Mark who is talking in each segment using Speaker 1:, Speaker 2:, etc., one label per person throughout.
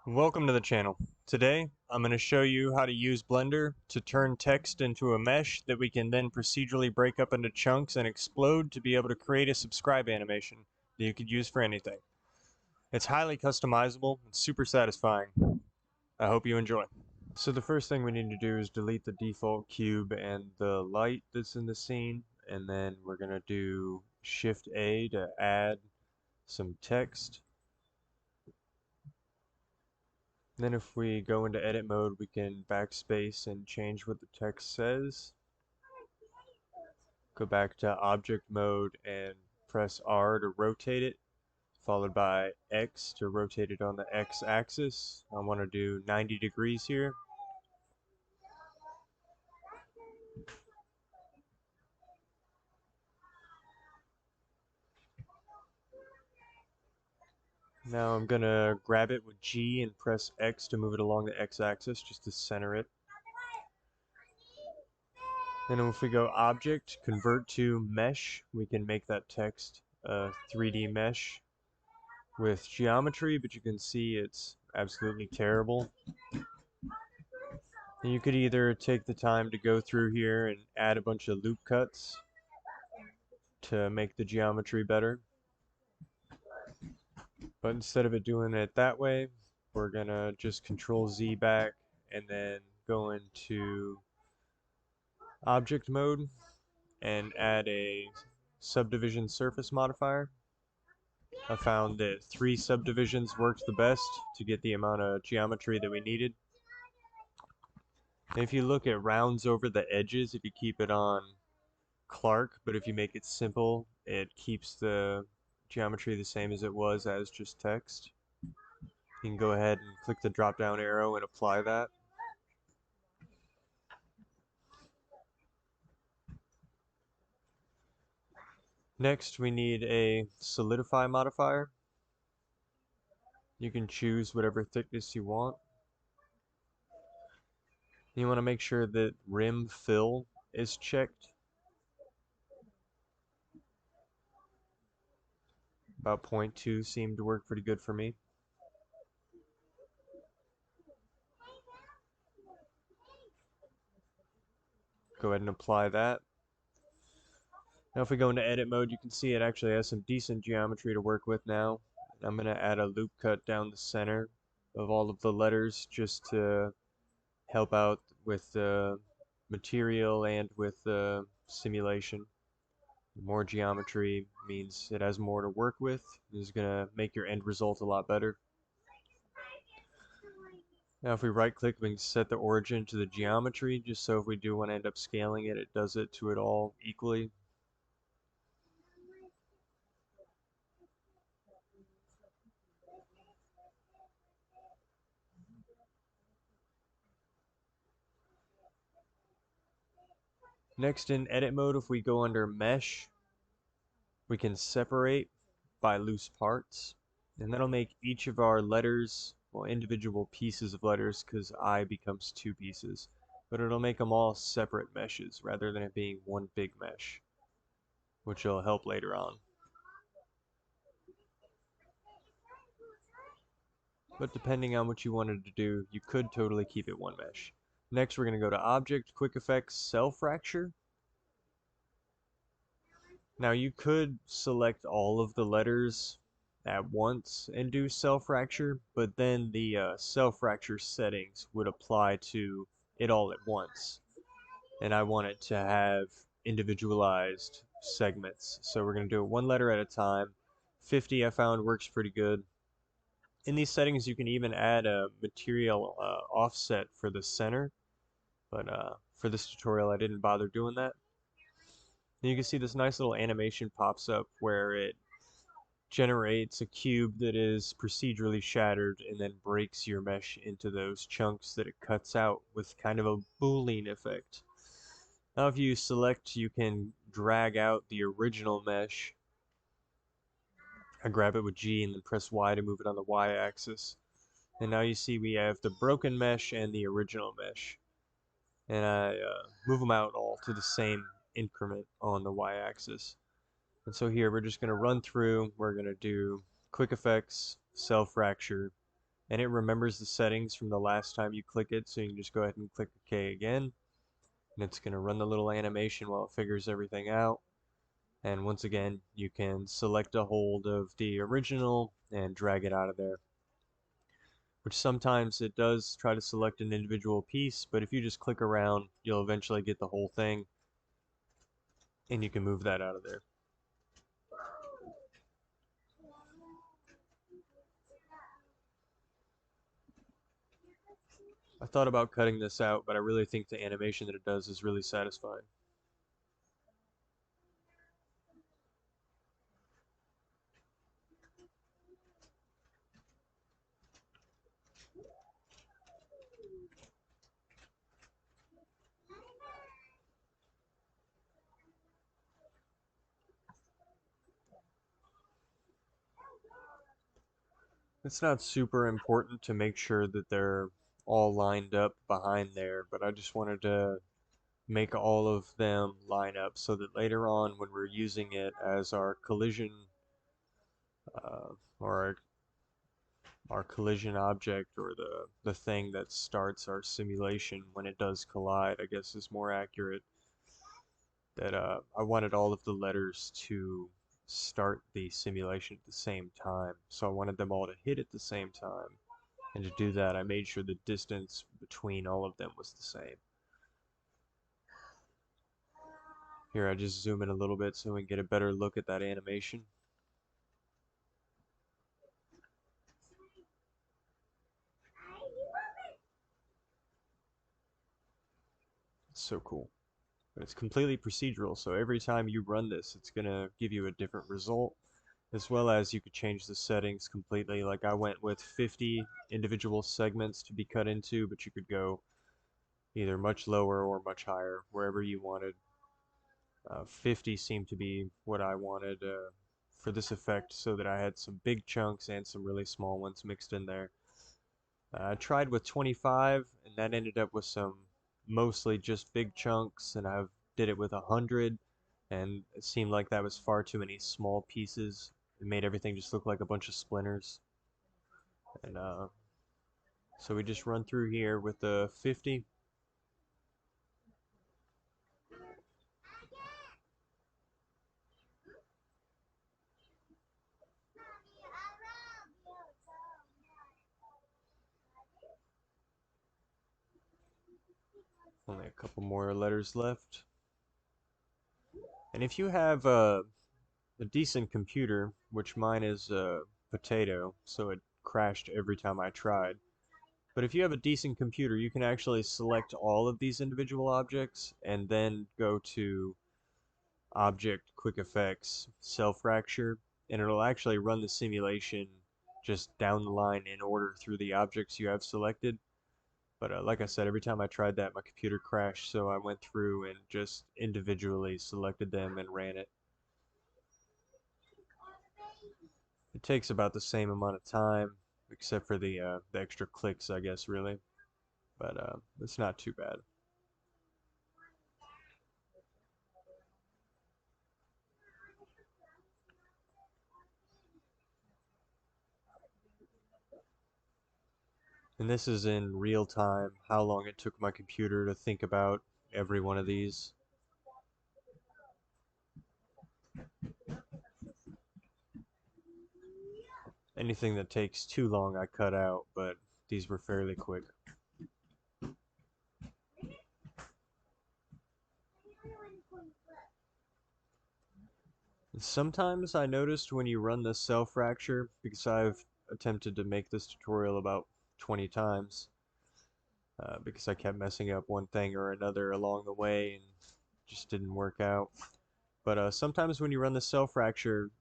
Speaker 1: Welcome to the channel. Today, I'm going to show you how to use Blender to turn text into a mesh that we can then procedurally break up into chunks and explode to be able to create a subscribe animation that you could use for anything. It's highly customizable and super satisfying. I hope you enjoy. So the first thing we need to do is delete the default cube and the light that's in the scene, and then we're going to do Shift A to add some text. Then if we go into edit mode, we can backspace and change what the text says. Go back to object mode and press R to rotate it, followed by X to rotate it on the X axis. I want to do 90 degrees here. Now I'm gonna grab it with G and press X to move it along the X axis just to center it. Then if we go object, convert to mesh, we can make that text a 3D mesh with geometry, but you can see it's absolutely terrible. And you could either take the time to go through here and add a bunch of loop cuts to make the geometry better. But instead of it doing it that way, we're gonna just Control Z back and then go into object mode and add a subdivision surface modifier. I found that 3 subdivisions worked the best to get the amount of geometry that we needed. And if you look at rounds over the edges, if you keep it on Clark, but if you make it simple, it keeps the geometry the same as it was as just text. You can go ahead and click the drop down arrow and apply that. Next, we need a solidify modifier. You can choose whatever thickness you want. You want to make sure that rim fill is checked. About 0.2 seemed to work pretty good for me. Go ahead and apply that. Now if we go into edit mode, you can see it actually has some decent geometry to work with now. I'm going to add a loop cut down the center of all of the letters just to help out with the material and with the simulation. More geometry means it has more to work with. This is going to make your end result a lot better. Now if we right click, we can set the origin to the geometry, just so if we do want to end up scaling it, it does it to it all equally. Next, in edit mode, if we go under mesh, we can separate by loose parts, and that'll make each of our letters, well, individual pieces of letters, because I becomes 2 pieces, but it'll make them all separate meshes rather than it being one big mesh, which will help later on. But depending on what you wanted to do, you could totally keep it one mesh. Next, we're going to go to Object, Quick Effects, Cell Fracture. Now you could select all of the letters at once and do cell fracture, but then the cell fracture settings would apply to it all at once. And I want it to have individualized segments. So we're going to do it one letter at a time. 50 I found works pretty good. In these settings you can even add a material offset for the center, but for this tutorial I didn't bother doing that. And you can see this nice little animation pops up where it generates a cube that is procedurally shattered and then breaks your mesh into those chunks that it cuts out with kind of a Boolean effect. Now if you select, you can drag out the original mesh. I grab it with G and then press Y to move it on the Y axis. And now you see we have the broken mesh and the original mesh. And I move them out all to the same increment on the Y axis. And so here we're just going to run through, we're going to do quick effects, cell fracture, and it remembers the settings from the last time you click it, so you can just go ahead and click OK again, and it's going to run the little animation while it figures everything out. And once again, you can select a hold of the original and drag it out of there, which sometimes it does try to select an individual piece, but if you just click around, you'll eventually get the whole thing, and you can move that out of there. I thought about cutting this out, but I really think the animation that it does is really satisfying. It's not super important to make sure that they're all lined up behind there, but I just wanted to make all of them line up so that later on when we're using it as our collision uh, or our collision object, or the thing that starts our simulation when it does collide, I guess is more accurate, that I wanted all of the letters to start the simulation at the same time. So I wanted them all to hit at the same time. And to do that, I made sure the distance between all of them was the same. Here, I just zoom in a little bit so we can get a better look at that animation. It's so cool. But it's completely procedural, so every time you run this, it's going to give you a different result, as well as you could change the settings completely. Like I went with 50 individual segments to be cut into, but you could go either much lower or much higher, wherever you wanted. 50 seemed to be what I wanted for this effect, so that I had some big chunks and some really small ones mixed in there. I tried with 25, and that ended up with some mostly just big chunks, and I did it with 100, and it seemed like that was far too many small pieces. It made everything just look like a bunch of splinters. And so we just run through here with the 50. Only a couple more letters left. And if you have a decent computer, which mine is a potato, so it crashed every time I tried. But if you have a decent computer, you can actually select all of these individual objects and then go to Object Quick Effects Cell Fracture, and it'll actually run the simulation just down the line in order through the objects you have selected. But like I said, every time I tried that, my computer crashed, so I went through and just individually selected them and ran it. It takes about the same amount of time, except for the extra clicks, I guess, really. But it's not too bad. And this is in real time, how long it took my computer to think about every one of these. Anything that takes too long I cut out, but these were fairly quick. Sometimes I noticed when you run the cell fracture, because I've attempted to make this tutorial about 20 times, because I kept messing up one thing or another along the way and just didn't work out. But sometimes when you run the cell fracture,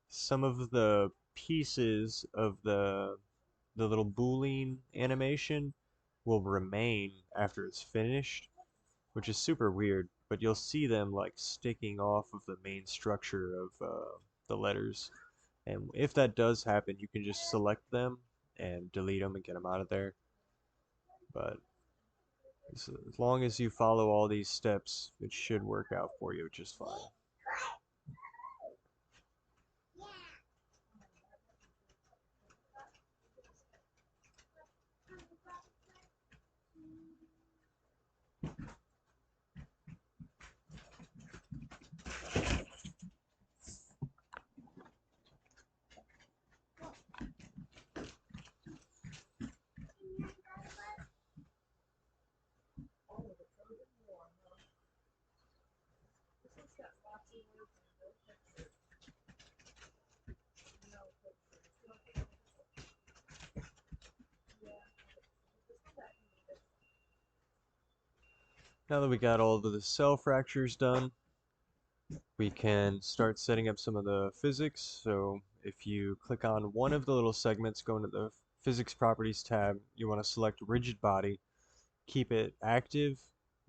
Speaker 1: some of the pieces of the little boolean animation will remain after it's finished, which is super weird. But you'll see them like sticking off of the main structure of the letters. And if that does happen, you can just select them and delete them and get them out of there. But as long as you follow all these steps, it should work out for you just fine. Now that we got all of the cell fractures done, we can start setting up some of the physics. So if you click on one of the little segments, go into the physics properties tab, you want to select rigid body, keep it active,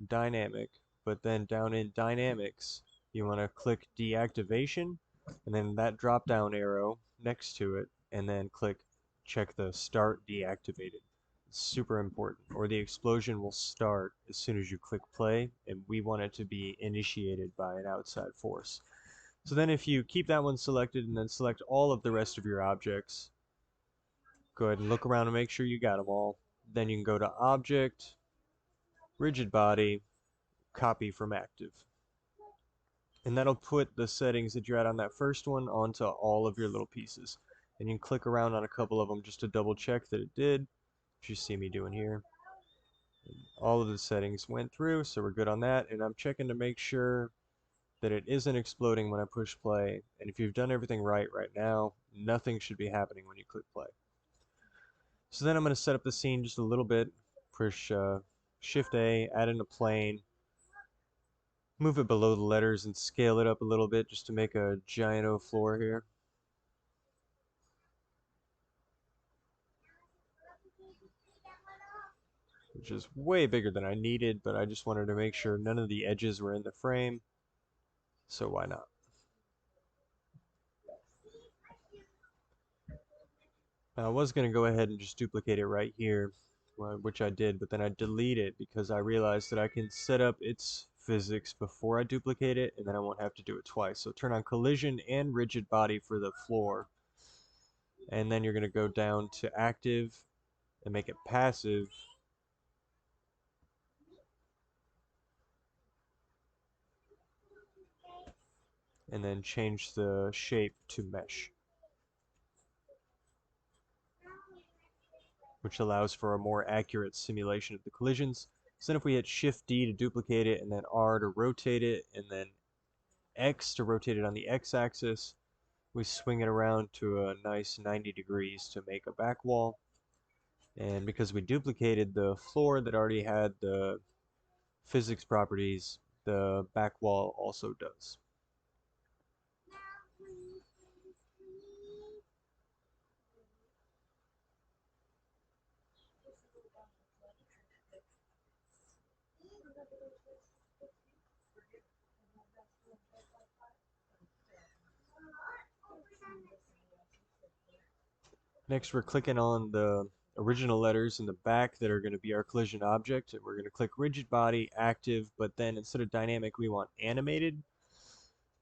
Speaker 1: dynamic, but then down in dynamics, you want to click deactivation, and then that drop down arrow next to it, and then click check the start deactivated. It's super important, or the explosion will start as soon as you click play, and we want it to be initiated by an outside force. So then if you keep that one selected and then select all of the rest of your objects, go ahead and look around and make sure you got them all. Then you can go to Object, Rigid Body, Copy from Active. And that'll put the settings that you had on that first one onto all of your little pieces. And you can click around on a couple of them just to double check that it did, which you see me doing here. All of the settings went through, so we're good on that. And I'm checking to make sure that it isn't exploding when I push play. And if you've done everything right now, nothing should be happening when you click play. So then I'm going to set up the scene just a little bit. Push Shift A, add in a plane, move it below the letters and scale it up a little bit just to make a giant O floor here. Which is way bigger than I needed, but I just wanted to make sure none of the edges were in the frame, so why not? Now, I was going to go ahead and just duplicate it right here, which I did, but then I delete it because I realized that I can set up its physics before I duplicate it, and then I won't have to do it twice. So turn on collision and rigid body for the floor, and then you're going to go down to active and make it passive. And then change the shape to mesh, which allows for a more accurate simulation of the collisions. So then if we hit Shift D to duplicate it, and then R to rotate it, and then X to rotate it on the X-axis, we swing it around to a nice 90 degrees to make a back wall. And because we duplicated the floor that already had the physics properties, the back wall also does. Next, we're clicking on the original letters in the back that are going to be our collision object. And we're going to click rigid body, active, but then instead of dynamic, we want animated.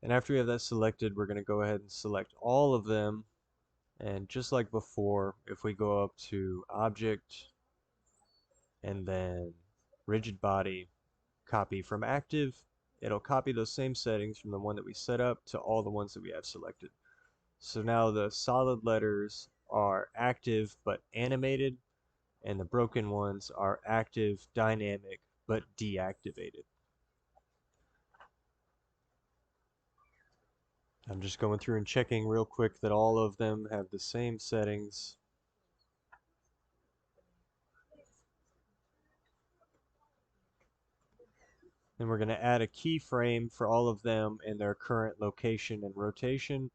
Speaker 1: And after we have that selected, we're going to go ahead and select all of them. And just like before, if we go up to object and then rigid body, copy from active, it'll copy those same settings from the one that we set up to all the ones that we have selected. So now the solid letters are active but animated, and the broken ones are active, dynamic, but deactivated. I'm just going through and checking real quick that all of them have the same settings. Then we're going to add a keyframe for all of them in their current location and rotation.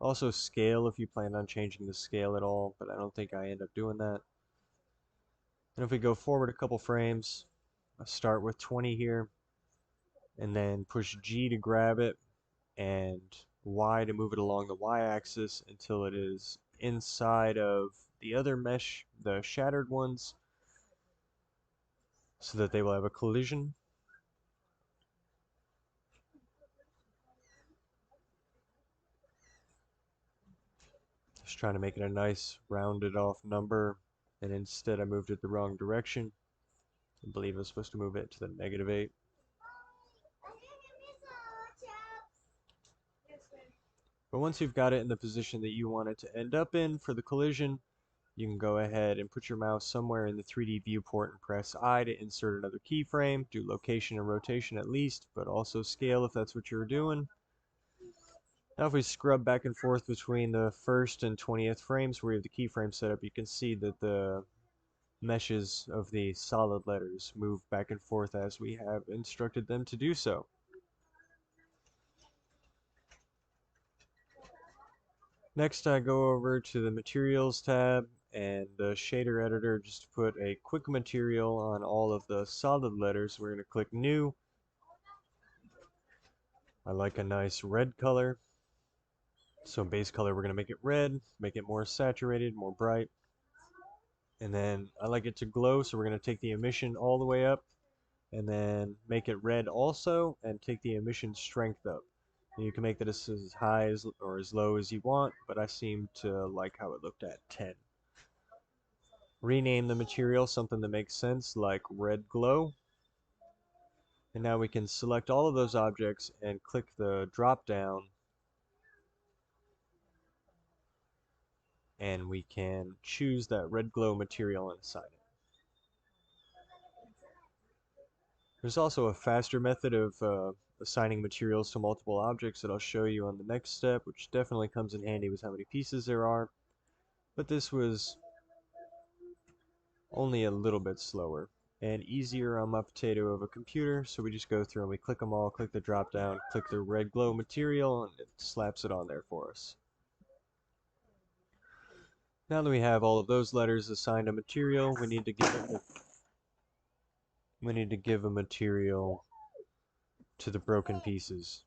Speaker 1: Also scale if you plan on changing the scale at all, but I don't think I end up doing that. And if we go forward a couple frames, I'll start with 20 here, and then push G to grab it, and Y to move it along the Y-axis until it is inside of the other mesh, the shattered ones, so that they will have a collision. Just trying to make it a nice rounded off number, and instead I moved it the wrong direction. I believe I was supposed to move it to the -8. But once you've got it in the position that you want it to end up in for the collision, you can go ahead and put your mouse somewhere in the 3D viewport and press I to insert another keyframe, do location and rotation at least, but also scale if that's what you're doing. Now if we scrub back and forth between the 1st and 20th frames where you have the keyframe set up, you can see that the meshes of the solid letters move back and forth as we have instructed them to do so. Next, I go over to the Materials tab and the Shader Editor just to put a quick material on all of the solid letters. We're going to click New. I like a nice red color. So base color, we're going to make it red, make it more saturated, more bright. And then I like it to glow, so we're going to take the emission all the way up and then make it red also and take the emission strength up. And you can make this as high as, or as low as you want, but I seem to like how it looked at 10. Rename the material something that makes sense, like red glow. And now we can select all of those objects and click the drop down, and we can choose that red glow material and assign it. There's also a faster method of assigning materials to multiple objects that I'll show you on the next step, which definitely comes in handy with how many pieces there are. But this was only a little bit slower and easier on my potato of a computer, so we just go through and we click them all, click the drop down, click the red glow material, and it slaps it on there for us. Now that we have all of those letters assigned a material, we need to give a material to the broken pieces.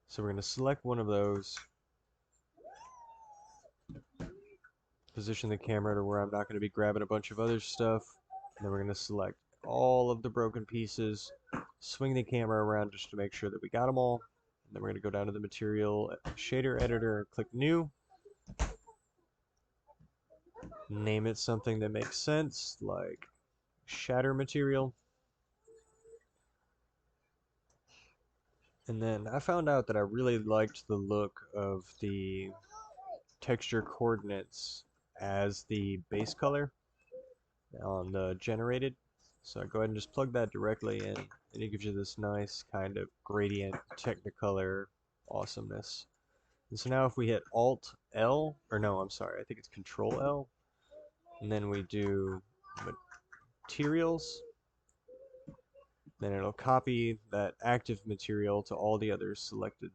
Speaker 1: So we're going to select one of those, position the camera to where I'm not going to be grabbing a bunch of other stuff, and then we're going to select all of the broken pieces, swing the camera around just to make sure that we got them all, and then we're going to go down to the material shader editor and click new. Name it something that makes sense, like shatter material. And then I found out that I really liked the look of the texture coordinates as the base color on the generated. So I go ahead and just plug that directly in, and it gives you this nice kind of gradient technicolor awesomeness. And so now if we hit Alt L, or no, I'm sorry, I think it's Control L, and then we do materials, then it'll copy that active material to all the others selected.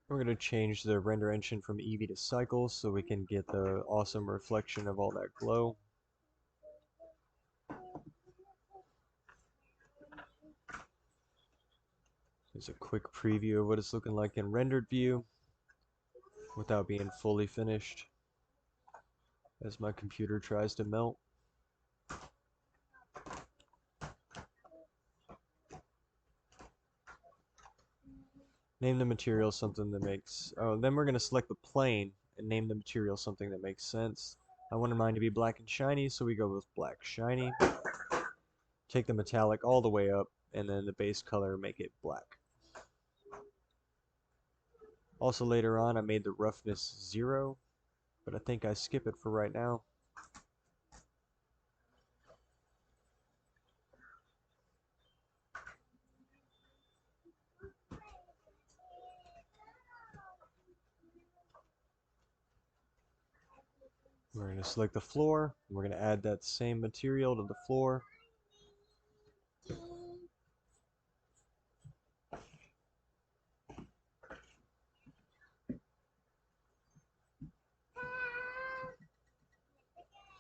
Speaker 1: We're going to change the render engine from Eevee to Cycle so we can get the awesome reflection of all that glow. Here's a quick preview of what it's looking like in rendered view without being fully finished as my computer tries to melt. Name the material something that makes... Oh, then we're going to select the plane and name the material something that makes sense. I wanted mine to be black and shiny, so we go with black shiny. Take the metallic all the way up, and then the base color, make it black. Also later on, I made the roughness 0, but I think I skip it for right now. We're going to select the floor. We're going to add that same material to the floor.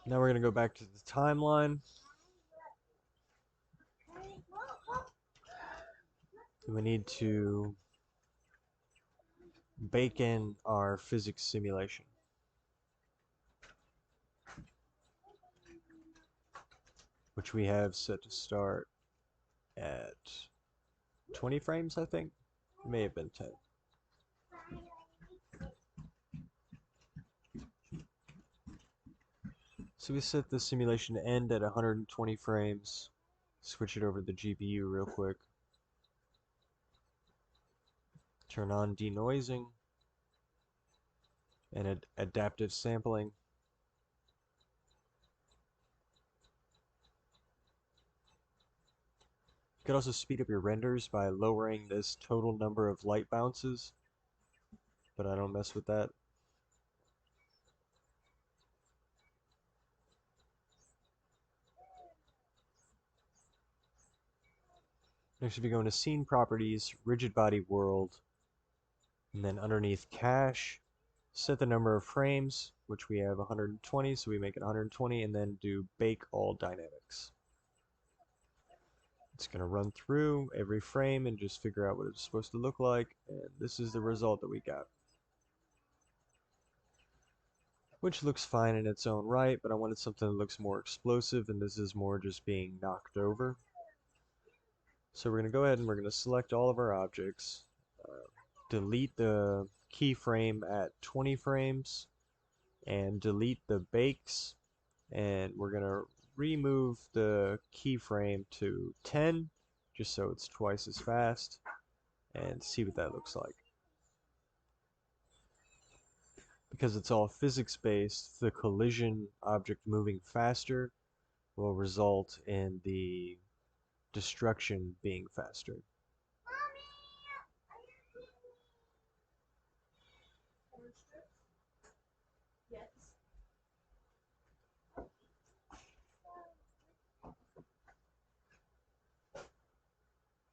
Speaker 1: Now we're going to go back to the timeline. We need to bake in our physics simulation, which we have set to start at 20 frames, I think. It may have been 10. So we set the simulation to end at 120 frames. Switch it over to the GPU real quick. Turn on denoising and adaptive sampling. You could also speed up your renders by lowering this total number of light bounces, but I don't mess with that. Next, if you go into Scene Properties, Rigid Body World, and then underneath Cache, set the number of frames, which we have 120, so we make it 120, and then do Bake All Dynamics. It's going to run through every frame and just figure out what it's supposed to look like, and this is the result that we got. Which looks fine in its own right, but I wanted something that looks more explosive, and this is more just being knocked over. So we're going to go ahead and we're going to select all of our objects, delete the keyframe at 20 frames, and delete the bakes, and we're going to remove the keyframe to 10, just so it's twice as fast, and see what that looks like. Because it's all physics-based, the collision object moving faster will result in the destruction being faster.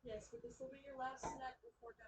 Speaker 2: Yes, but this will be your last snack before dinner.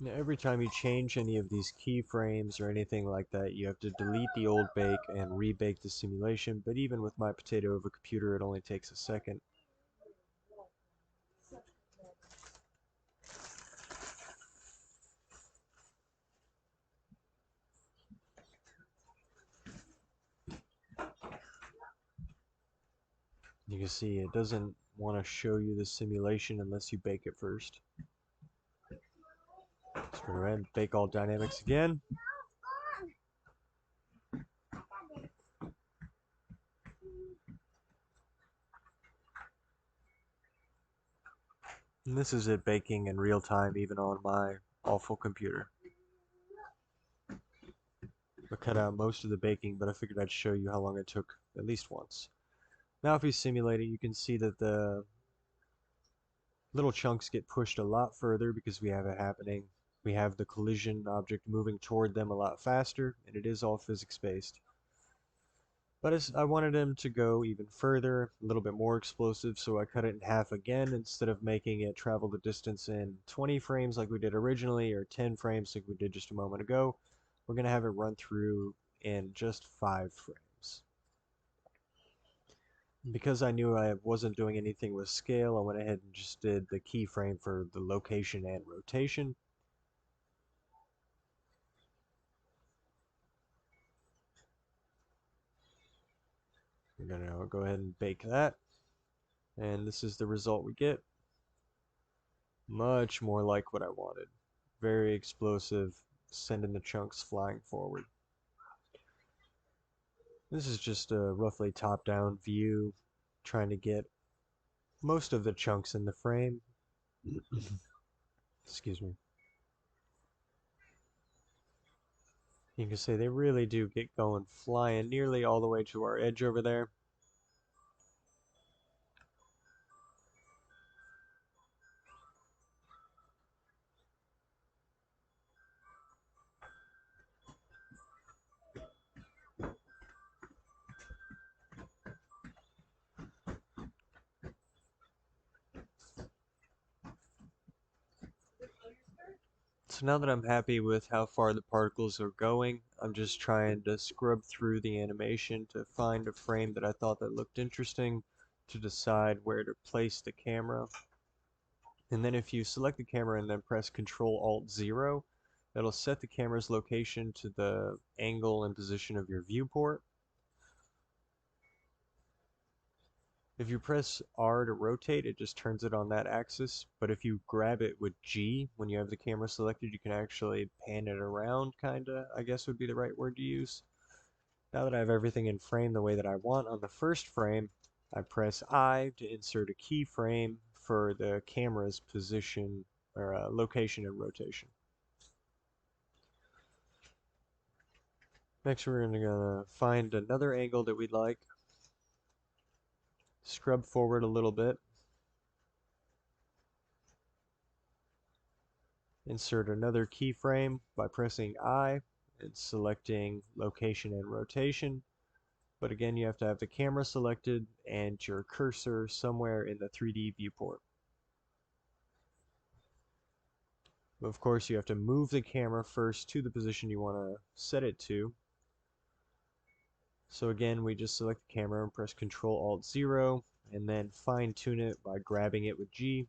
Speaker 1: Now, every time you change any of these keyframes or anything like that, you have to delete the old bake and rebake the simulation, but even with my potato over computer, it only takes a second. You can see it doesn't want to show you the simulation unless you bake it first. Let's go ahead and bake all dynamics again. And this is it baking in real time, even on my awful computer. I cut out most of the baking, but I figured I'd show you how long it took at least once. Now if we simulate it, you can see that the little chunks get pushed a lot further because we have it happening. We have the collision object moving toward them a lot faster, and it is all physics-based. But I wanted him to go even further, a little bit more explosive, so I cut it in half again instead of making it travel the distance in 20 frames like we did originally, or 10 frames like we did just a moment ago. We're going to have it run through in just 5 frames. Because I knew I wasn't doing anything with scale, I went ahead and just did the keyframe for the location and rotation. We're going to go ahead and bake that. And this is the result we get. Much more like what I wanted. Very explosive, sending the chunks flying forward. This is just a roughly top-down view, trying to get most of the chunks in the frame. Excuse me. You can see they really do get going, flying nearly all the way to our edge over there. So now that I'm happy with how far the particles are going, I'm just trying to scrub through the animation to find a frame that I thought that looked interesting to decide where to place the camera. And then if you select the camera and then press Control-Alt-0, that'll set the camera's location to the angle and position of your viewport. If you press R to rotate, it just turns it on that axis, but if you grab it with G when you have the camera selected, you can actually pan it around, kinda, I guess would be the right word to use. Now that I have everything in frame the way that I want on the first frame, I press I to insert a keyframe for the camera's position or location and rotation. Next we're gonna find another angle that we'd like, scrub forward a little bit, insert another keyframe by pressing I and selecting location and rotation. But again, you have to have the camera selected and your cursor somewhere in the 3D viewport. Of course, you have to move the camera first to the position you want to set it to. So again, we just select the camera and press Ctrl Alt 0 and then fine tune it by grabbing it with G.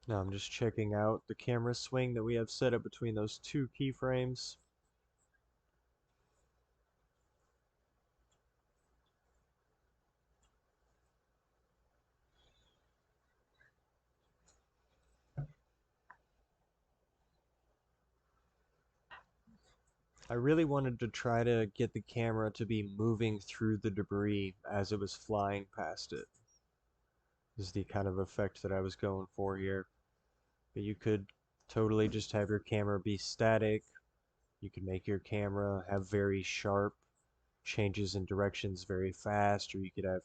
Speaker 1: Now I'm just checking out the camera swing that we have set up between those two keyframes. I really wanted to try to get the camera to be moving through the debris as it was flying past it. This is the kind of effect that I was going for here. But you could totally just have your camera be static. You could make your camera have very sharp changes in directions very fast, or you could have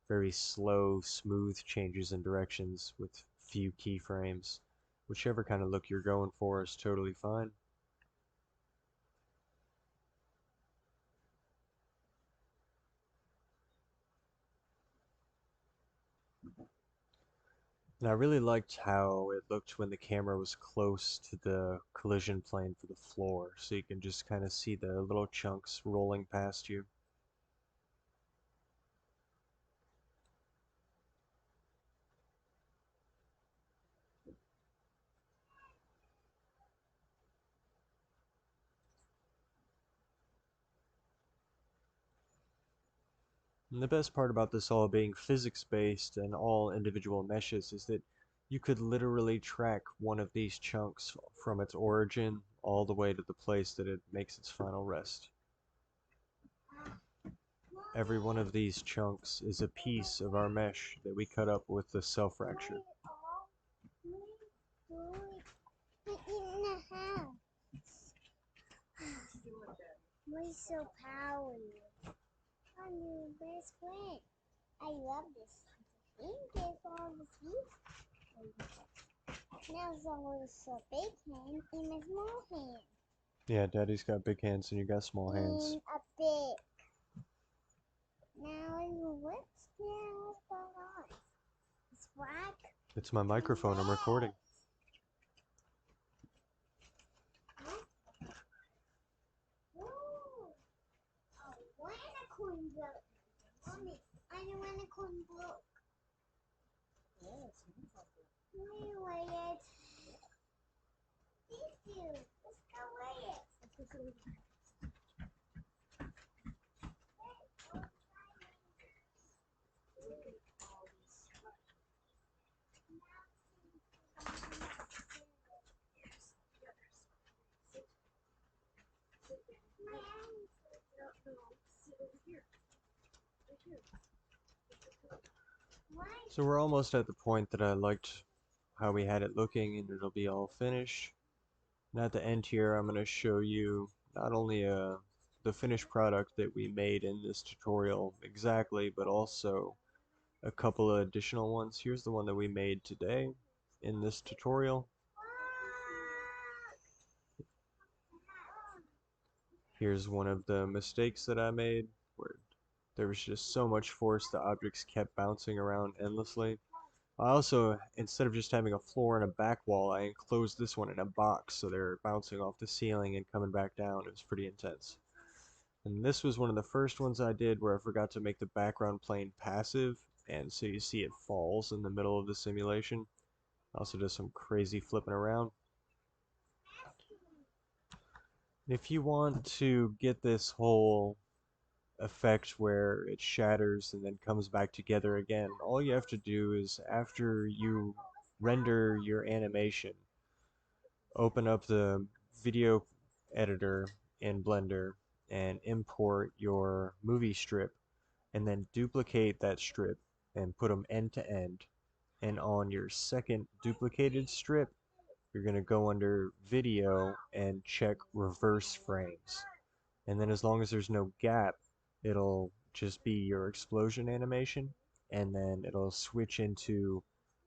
Speaker 1: very slow, smooth changes in directions with few keyframes. Whichever kind of look you're going for is totally fine. And I really liked how it looked when the camera was close to the collision plane for the floor, so you can just kind of see the little chunks rolling past you. And the best part about this all being physics-based and all individual meshes is that you could literally track one of these chunks from its origin all the way to the place that it makes its final rest. Every one of these chunks is a piece of our mesh that we cut up with the self-fracture.
Speaker 2: We're so powerful. I'm your best friend. I love this. Thank you for all the sweets. Now someone's a big hand in a small hand.
Speaker 1: Yeah, Daddy's got big hands and you got small hands.
Speaker 2: In a big. Now what's now going on? It's black.
Speaker 1: It's my microphone, I'm recording.
Speaker 2: Unicorn bloke. Mommy, I know unicorn bloke. Yes, weigh it. Thank you. Let's go weigh it.
Speaker 1: So we're almost at the point that I liked how we had it looking and it'll be all finished. And at the end here I'm going to show you not only the finished product that we made in this tutorial exactly, but also a couple of additional ones. Here's the one that we made today in this tutorial. Here's one of the mistakes that I made where there was just so much force the objects kept bouncing around endlessly. I also, instead of just having a floor and a back wall, I enclosed this one in a box so they're bouncing off the ceiling and coming back down. It was pretty intense. And this was one of the first ones I did where I forgot to make the background plane passive, and so you see it falls in the middle of the simulation. Also does some crazy flipping around. If you want to get this whole effect where it shatters and then comes back together again, all you have to do is after you render your animation, open up the video editor in Blender and import your movie strip and then duplicate that strip and put them end to end. And on your second duplicated strip, you're going to go under video and check reverse frames. And then as long as there's no gap, it'll just be your explosion animation, and then it'll switch into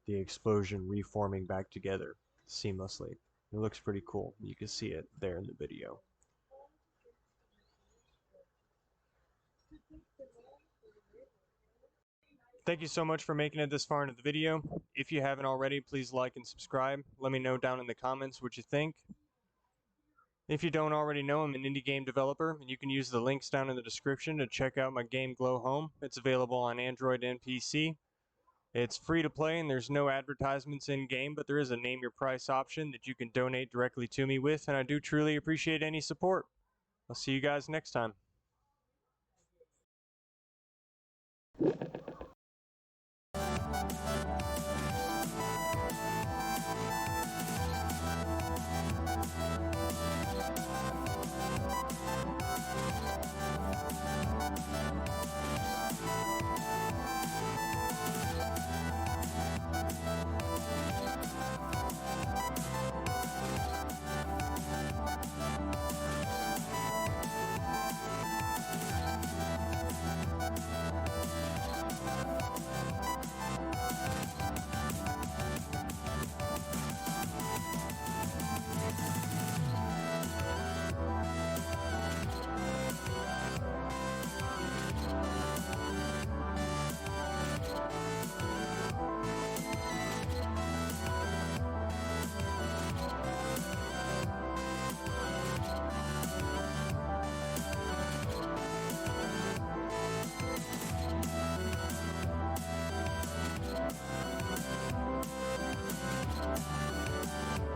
Speaker 1: the explosion reforming back together seamlessly. It looks pretty cool. You can see it there in the video. Thank you so much for making it this far into the video. If you haven't already, please like and subscribe. Let me know down in the comments what you think. If you don't already know, I'm an indie game developer, and you can use the links down in the description to check out my game Glow Home. It's available on Android and PC. It's free to play, and there's no advertisements in game, but there is a name your price option that you can donate directly to me with, and I do truly appreciate any support. I'll see you guys next time.